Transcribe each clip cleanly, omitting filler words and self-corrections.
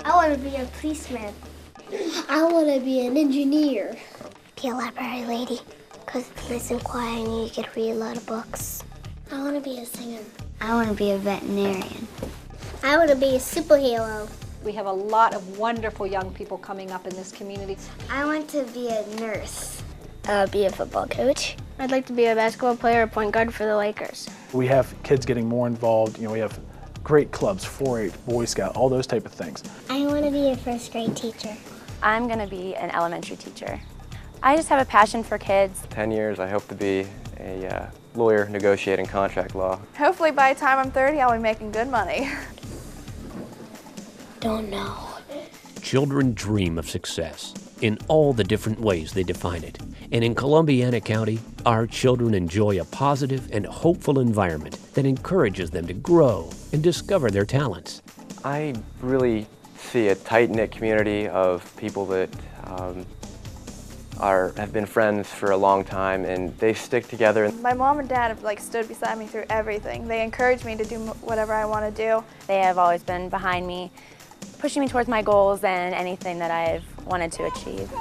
I want to be a policeman. I want to be an engineer. Be a library lady, because it's nice and quiet and you get to read a lot of books. I want to be a singer. I want to be a veterinarian. I want to be a superhero. We have a lot of wonderful young people coming up in this community. I want to be a nurse. Be a football coach. I'd like to be a basketball player or point guard for the Lakers. We have kids getting more involved. We have great clubs, 4-H, Boy Scout, all those type of things. I want to be a first grade teacher. I'm going to be an elementary teacher. I just have a passion for kids. 10 years, I hope to be a lawyer negotiating contract law. Hopefully by the time I'm 30, I'll be making good money. Don't know. Children dream of success in all the different ways they define it. And in Columbiana County, our children enjoy a positive and hopeful environment that encourages them to grow and discover their talents. I really see a tight-knit community of people that have been friends for a long time, and they stick together. My mom and dad have stood beside me through everything. They encourage me to do whatever I want to do. They have always been behind me, pushing me towards my goals and anything that I've wanted to achieve.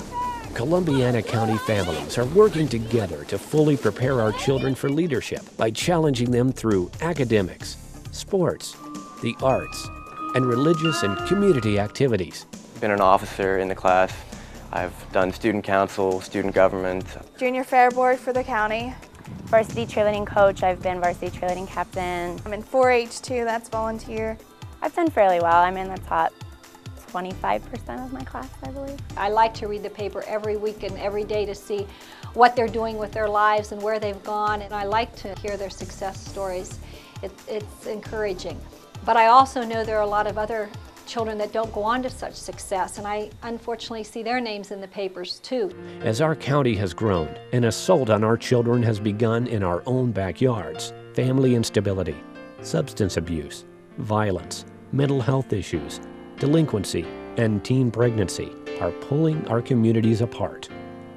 Columbiana County families are working together to fully prepare our children for leadership by challenging them through academics, sports, the arts, and religious and community activities. Been an officer in the class. I've done student council, student government. Junior fair board for the county. Varsity cheerleading coach, I've been varsity cheerleading captain. I'm in 4-H too, that's volunteer. I've done fairly well. I'm in the top 25% of my class, I believe. I like to read the paper every week and every day to see what they're doing with their lives and where they've gone, and I like to hear their success stories. It's encouraging. But I also know there are a lot of other children that don't go on to such success, and I unfortunately see their names in the papers too. As our county has grown, an assault on our children has begun in our own backyards. Family instability, substance abuse, violence, mental health issues, delinquency, and teen pregnancy are pulling our communities apart.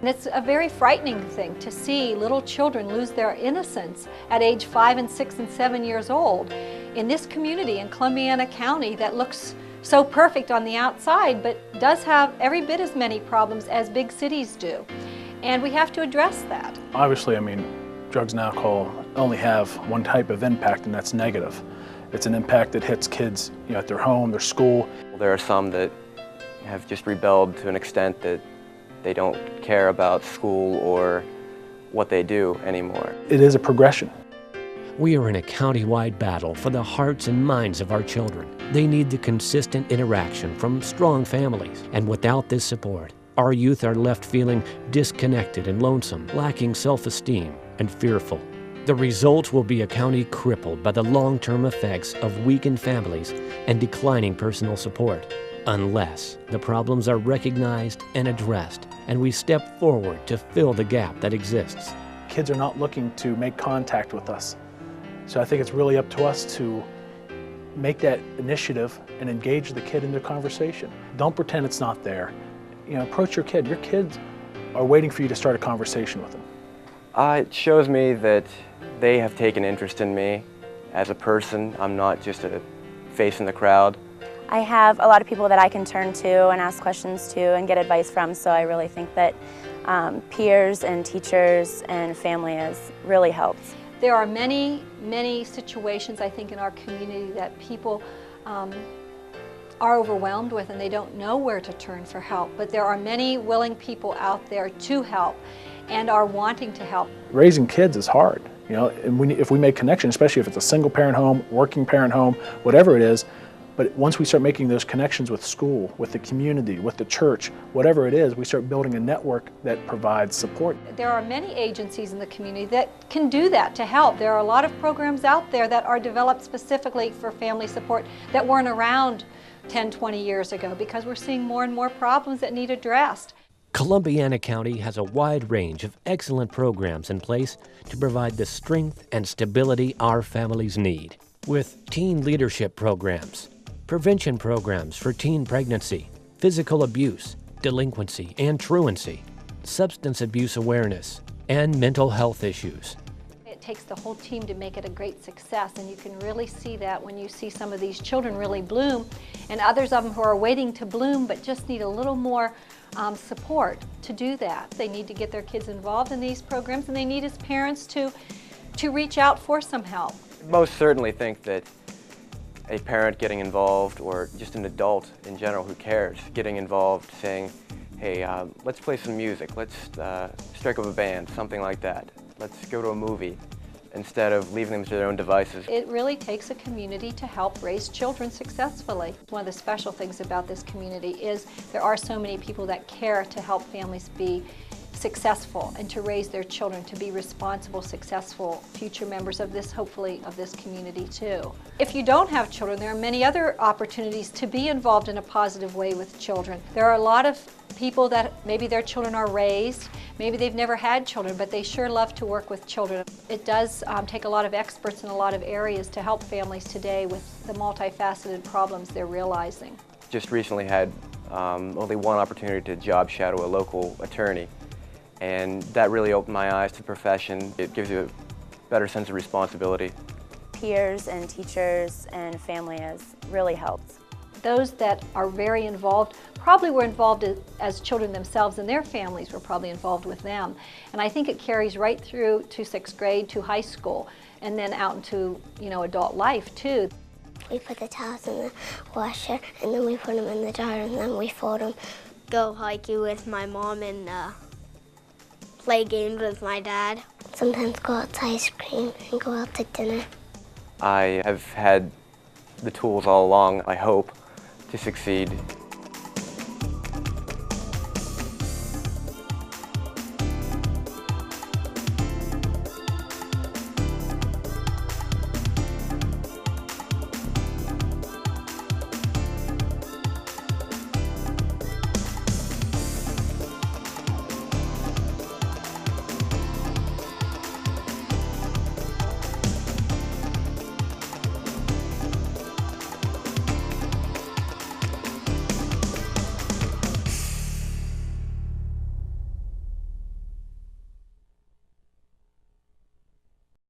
And it's a very frightening thing to see little children lose their innocence at age 5 and 6 and 7 years old in this community in Columbiana County that looks so perfect on the outside, but does have every bit as many problems as big cities do. And we have to address that. Obviously, drugs and alcohol only have one type of impact, and that's negative. It's an impact that hits kids at their home, their school. There are some that have just rebelled to an extent that they don't care about school or what they do anymore. It is a progression. We are in a county-wide battle for the hearts and minds of our children. They need the consistent interaction from strong families, and without this support, our youth are left feeling disconnected and lonesome, lacking self-esteem and fearful. The result will be a county crippled by the long-term effects of weakened families and declining personal support, unless the problems are recognized and addressed, and we step forward to fill the gap that exists. Kids are not looking to make contact with us. So I think it's really up to us to make that initiative and engage the kid in the conversation. Don't pretend it's not there. Approach your kid. Your kids are waiting for you to start a conversation with them. It shows me that they have taken interest in me as a person. I'm not just a face in the crowd. I have a lot of people that I can turn to and ask questions to and get advice from, so I really think that peers and teachers and family has really helped. There are many, many situations, I think, in our community that people are overwhelmed with and they don't know where to turn for help. But there are many willing people out there to help and are wanting to help. Raising kids is hard, and if we make connections, especially if it's a single parent home, working parent home, whatever it is, but once we start making those connections with school, with the community, with the church, whatever it is, we start building a network that provides support. There are many agencies in the community that can do that to help. There are a lot of programs out there that are developed specifically for family support that weren't around 10, 20 years ago, because we're seeing more and more problems that need addressed. Columbiana County has a wide range of excellent programs in place to provide the strength and stability our families need. With teen leadership programs, prevention programs for teen pregnancy, physical abuse, delinquency and truancy, substance abuse awareness, and mental health issues. takes the whole team to make it a great success, and you can really see that when you see some of these children really bloom, and others of them who are waiting to bloom but just need a little more support to do that. They need to get their kids involved in these programs, and they need as parents to reach out for some help. Most certainly think that a parent getting involved, or just an adult in general who cares, getting involved, saying, hey, let's play some music, let's strike up a band, something like that. Let's go to a movie, instead of leaving them to their own devices. It really takes a community to help raise children successfully. One of the special things about this community is there are so many people that care to help families be successful and to raise their children to be responsible, successful future members of this, hopefully, of this community too. If you don't have children, there are many other opportunities to be involved in a positive way with children. There are a lot of people that maybe their children are raised, maybe they've never had children, but they sure love to work with children. It does take a lot of experts in a lot of areas to help families today with the multifaceted problems they're realizing. Just recently had only one opportunity to job shadow a local attorney, and that really opened my eyes to the profession. It gives you a better sense of responsibility. Peers and teachers and family has really helped. Those that are very involved probably were involved as children themselves, and their families were probably involved with them. And I think it carries right through to 6th grade, to high school, and then out into, adult life too. We put the towels in the washer, and then we put them in the dryer, and then we fold them. Go hiking with my mom and play games with my dad. Sometimes go out to ice cream and go out to dinner. I have had the tools all along, I hope, to succeed